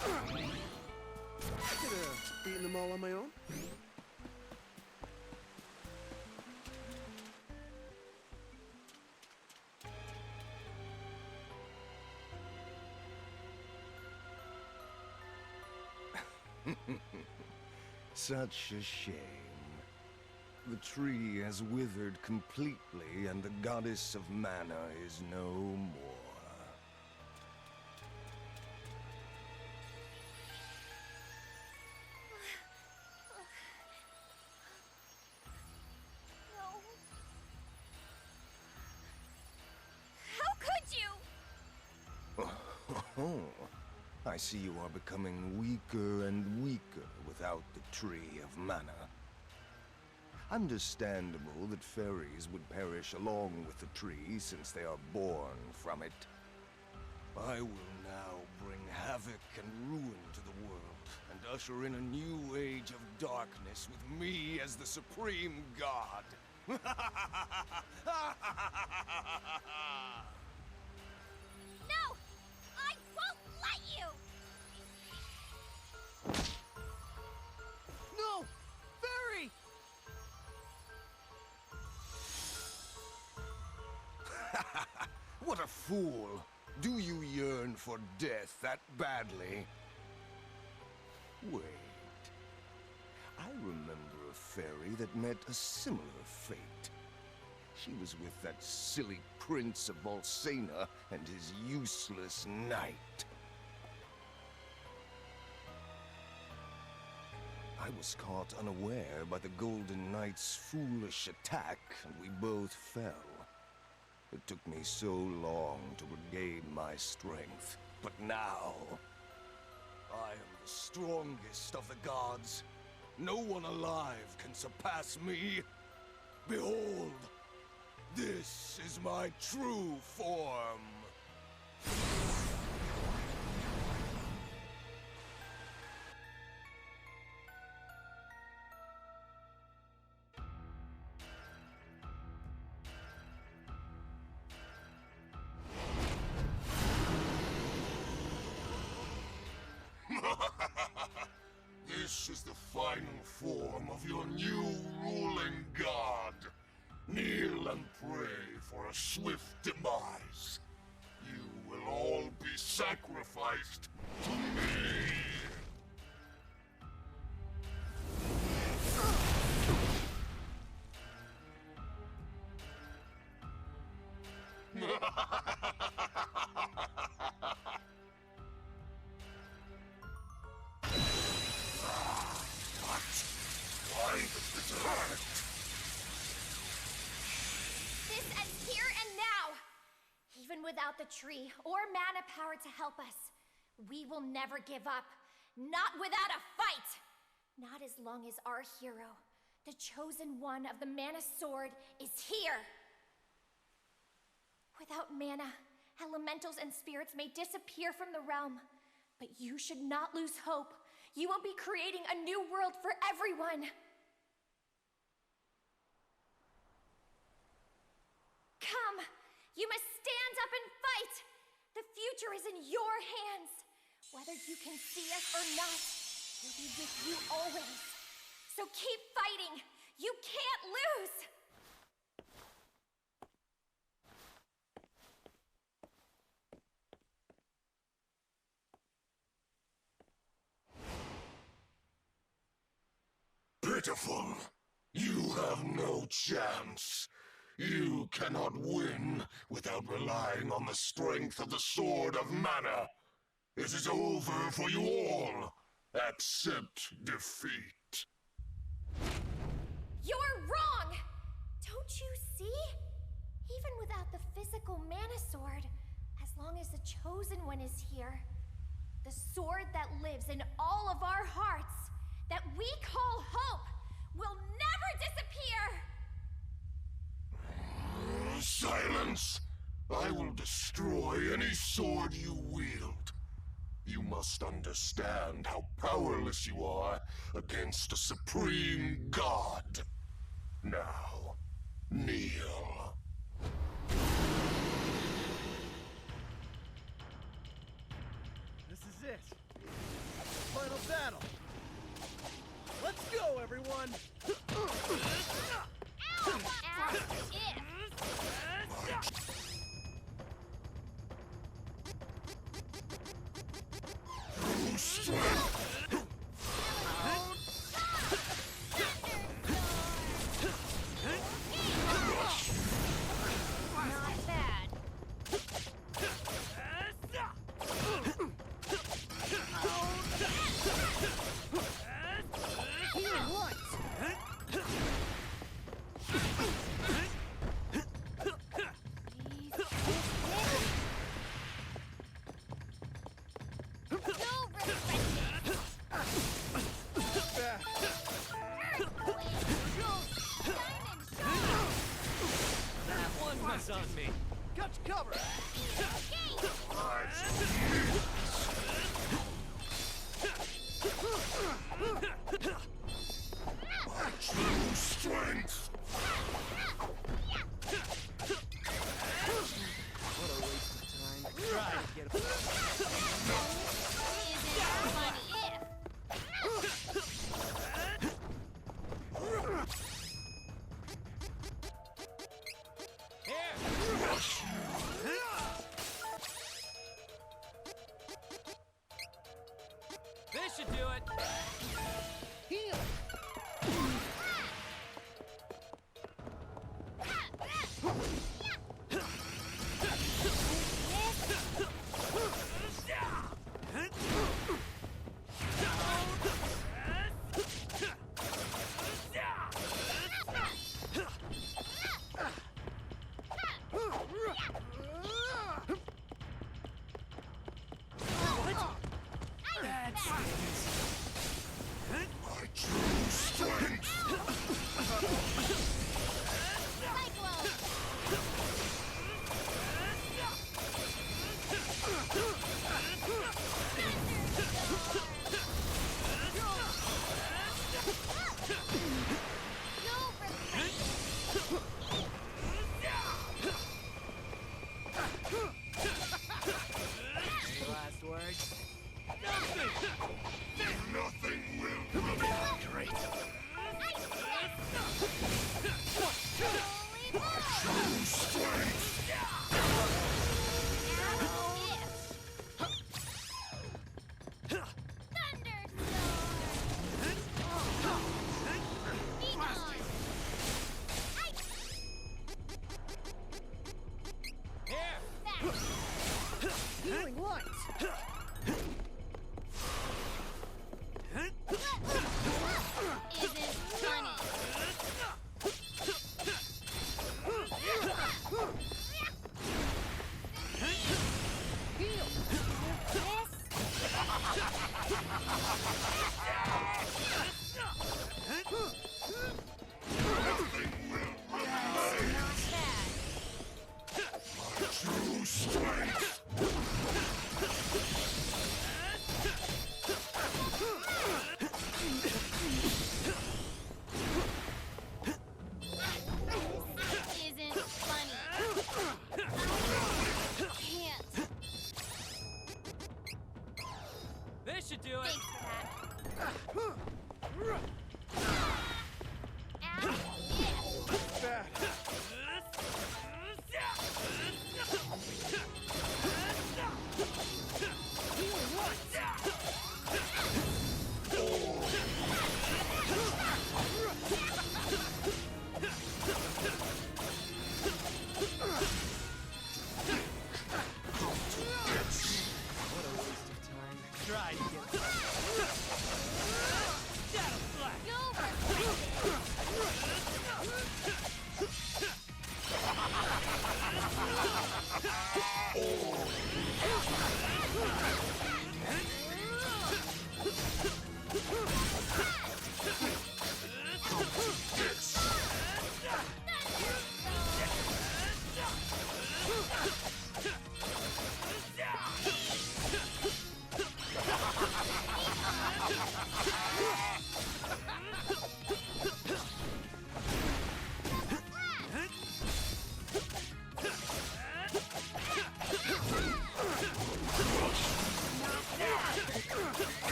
Could have eaten them all on my own. Such a shame. The tree has withered completely, and the goddess of mana is no more. No. How could you? Oh, I see you are becoming weaker and weaker without the Tree of Mana. Understandable that fairies would perish along with the tree since they are born from it. I will now bring havoc and ruin to the world and usher in a new age of darkness with me as the supreme god. No! I won't let you! No! Fairy! What a fool! Do you yearn for death that badly? Wait. I remember a fairy that met a similar fate. She was with that silly Prince of Volsena and his useless knight. I was caught unaware by the Golden Knight's foolish attack, and we both fell. It took me so long to regain my strength, but now I am the strongest of the gods. No one alive can surpass me. Behold, this is my true form. This is the final form of your new ruling god. Kneel and pray for a swift demise. You will all be sacrificed to me. Why does this hurt? This ends here and now! Even without the tree or mana power to help us, we will never give up. Not without a fight! Not as long as our hero, the chosen one of the Mana Sword, is here! Without mana, elementals and spirits may disappear from the realm. But you should not lose hope. You will be creating a new world for everyone! Come! You must stand up and fight! The future is in your hands! Whether you can see us or not, we'll be with you always. So keep fighting! You can't lose! Pitiful! You have no chance. You cannot win without relying on the strength of the Sword of Mana. It is over for you all. Accept defeat. You're wrong! Don't you see? Even without the physical Mana Sword, as long as the Chosen One is here, the sword that lives in all of our hearts, that we call hope, will never disappear! Silence! I will destroy any sword you wield. You must understand how powerless you are against a supreme god. Now, kneel. This is it. battle. Let's go, everyone. Not bad. Healing once. That one was on me. Got you covered. My true strength! What a waste of time. Try to get a... Isn't funny if. This should do it. Heal. My true strength! Any last words? Nothing will remain great. True strength! Healing once. Isn't funny. Heal. Nothing will remain. Not bad. True strength! Isn't funny. Can't. This should do it. Thanks for that. Ow. Bad. Healing once. What a waste of time. Try to get it. Shadow Slash. Go reflected.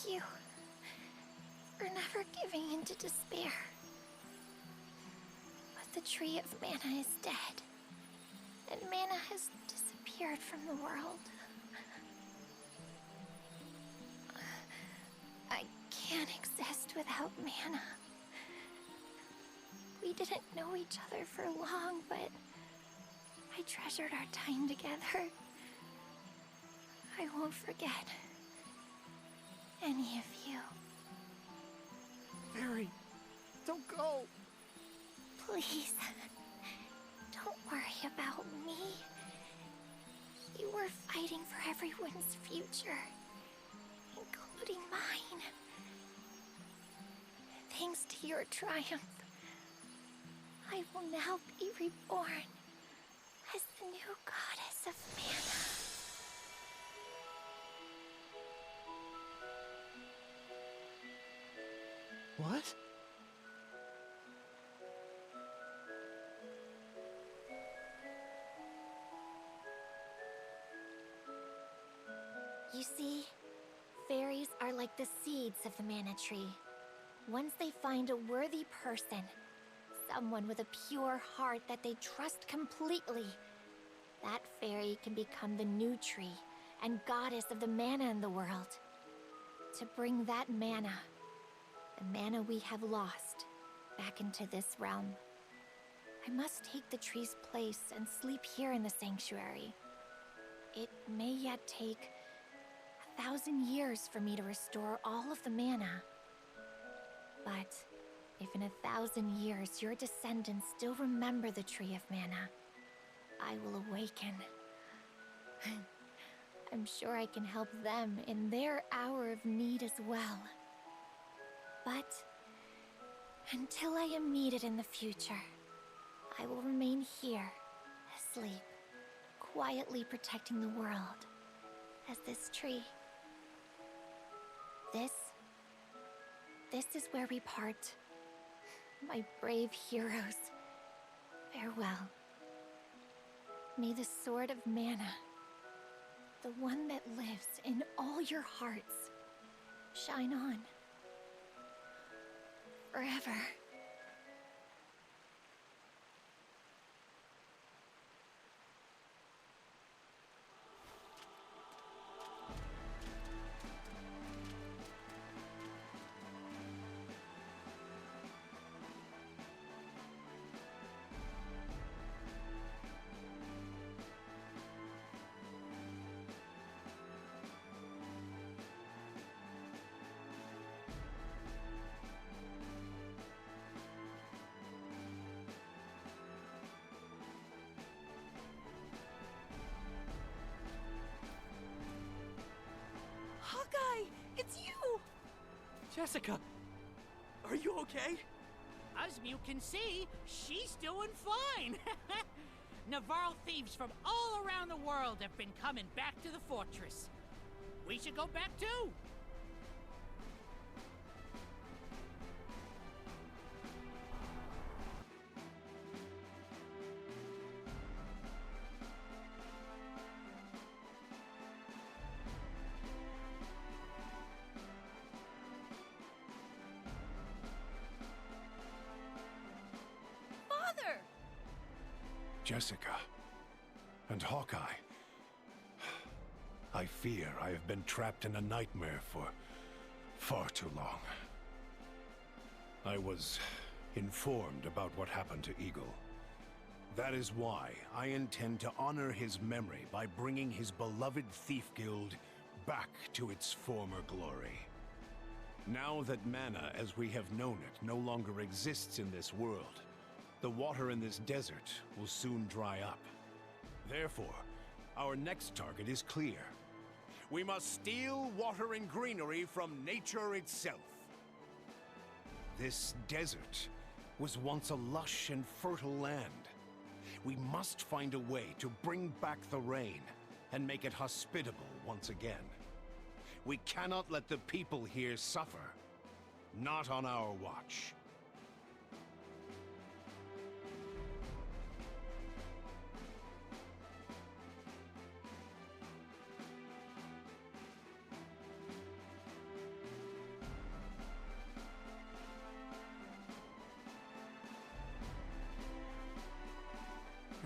you for never giving in to despair. But the tree of mana is dead, and mana has disappeared from the world. I can't exist without mana. We didn't know each other for long, but I treasured our time together. I won't forget any of you. Fairy, don't go. Please, don't worry about me. You were fighting for everyone's future, including mine. Thanks to your triumph, I will now be reborn as the new goddess of mana. What? You see, fairies are like the seeds of the mana tree. Once they find a worthy person, someone with a pure heart that they trust completely, that fairy can become the new tree and goddess of the mana in the world. To bring that mana, the mana we have lost, back into this realm, I must take the tree's place and sleep here in the sanctuary. It may yet take 1,000 years for me to restore all of the mana. But if in 1,000 years your descendants still remember the Tree of Mana, I will awaken. I'm sure I can help them in their hour of need as well. But until I am needed in the future, I will remain here, asleep, quietly protecting the world as this tree. This is where we part. My brave heroes, farewell. May the Sword of Mana, the one that lives in all your hearts, shine on forever. Hawkeye, it's you! Jessica, are you okay? As you can see, she's doing fine. Navarre thieves from all around the world have been coming back to the fortress. We should go back too. Jessica and Hawkeye. I fear I have been trapped in a nightmare for far too long. I was informed about what happened to Eagle. That is why I intend to honor his memory by bringing his beloved Thief Guild back to its former glory. Now that mana as we have known it no longer exists in this world, the water in this desert will soon dry up. Therefore, our next target is clear. We must steal water and greenery from nature itself. This desert was once a lush and fertile land. We must find a way to bring back the rain and make it hospitable once again. We cannot let the people here suffer. Not on our watch.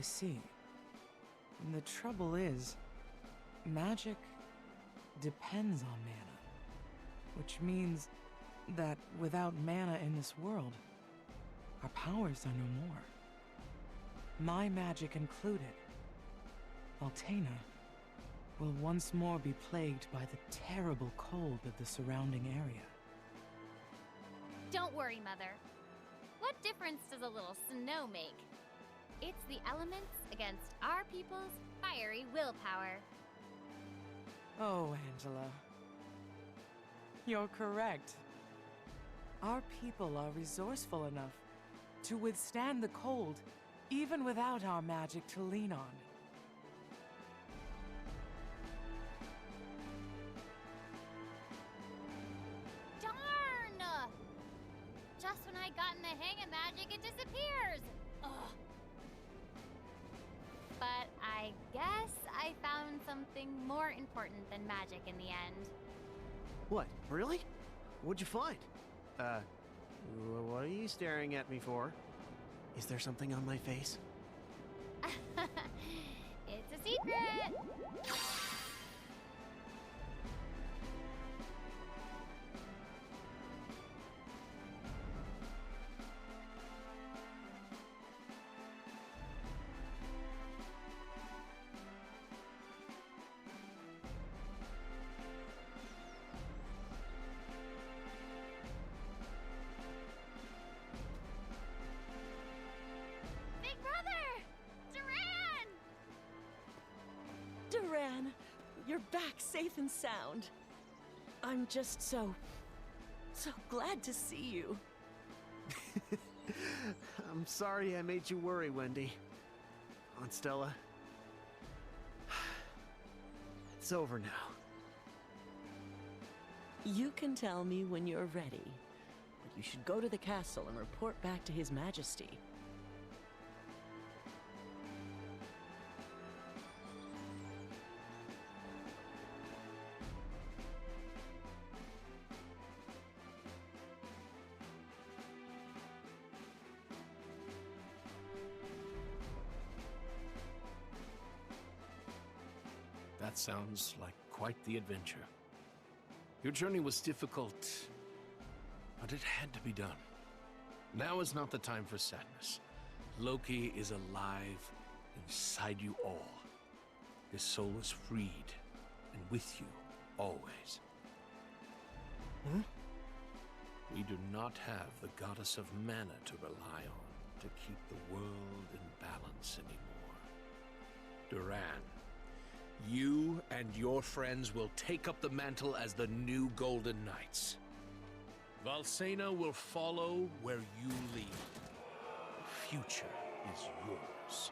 I see. The trouble is, magic depends on mana, which means that without mana in this world, our powers are no more. My magic included, Altena will once more be plagued by the terrible cold of the surrounding area. Don't worry, Mother. What difference does a little snow make? It's the elements against our people's fiery willpower. Oh, Angela. You're correct. Our people are resourceful enough to withstand the cold, even without our magic to lean on. Darn! Just when I got in the hang of magic, it disappears! Ugh. But I guess I found something more important than magic in the end. What? Really? What'd you find? What are you staring at me for? Is there something on my face? It's a secret! Big brother! Duran! Duran, you're back safe and sound. I'm just so glad to see you. I'm sorry I made you worry, Wendy. Aunt Stella. It's over now. You can tell me when you're ready, but you should go to the castle and report back to His Majesty. That sounds like quite the adventure. Your journey was difficult, but it had to be done. Now is not the time for sadness. Loki is alive inside you all. His soul is freed, and with you, always. Huh? We do not have the goddess of mana to rely on to keep the world in balance anymore. Duran, you and your friends will take up the mantle as the new Golden Knights. Valsena will follow where you lead. The future is yours.